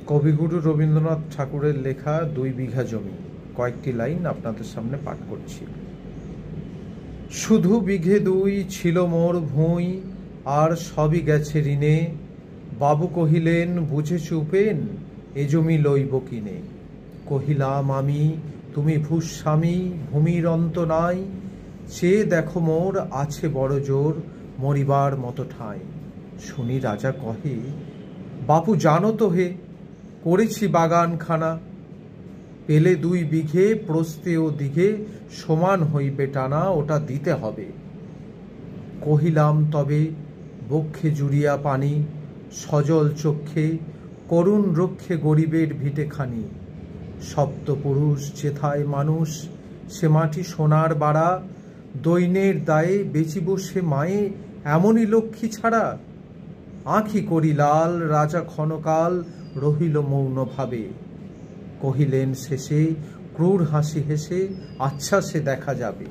কবিগুরু রবীন্দ্রনাথ ঠাকুরের লেখা ২ বিঘা জমি কয়েকটি লাইন আপনাদের সামনে পাঠ করছি। শুধু বিঘে ২ ছিল মোর ভুঁই, আর সবই গেছে ঋণে। বাবু কহিলেন বুঝেছ উপেন, এ জমি লইব কিনে। কহিলাম আমি তুমি ভূস্বামী, ভূমির অন্ত নাই। চেয়ে দেখো মোর আছে বড় জোর, মরিবার মতো ঠাঁই। শুনি রাজা কহে, বাপু জানো তো হে, করেছি বাগানখানা। পেলে ২ বিঘে প্রস্থে ও দিঘে সমান হইবে টানা, ওটা দিতে হবে। কহিলাম তবে বক্ষে জুড়িয়া পানি, সজল চক্ষে করুণ রক্ষে গরিবের ভিটেখানি। সপ্তপুরুষ যেথায় মানুষ, সে মাটি সোনার বাড়া। দৈন্যের দায়ে বেচিব সে মায়ে, এমনই লক্ষ্মী ছাড়া। আঁখি করি লাল, রাজা ক্ষণকাল রহিল মৌন ভাবে। কহিলেন শেষে ক্রূর হাসি হেসে, আচ্ছা সে দেখা যাবে।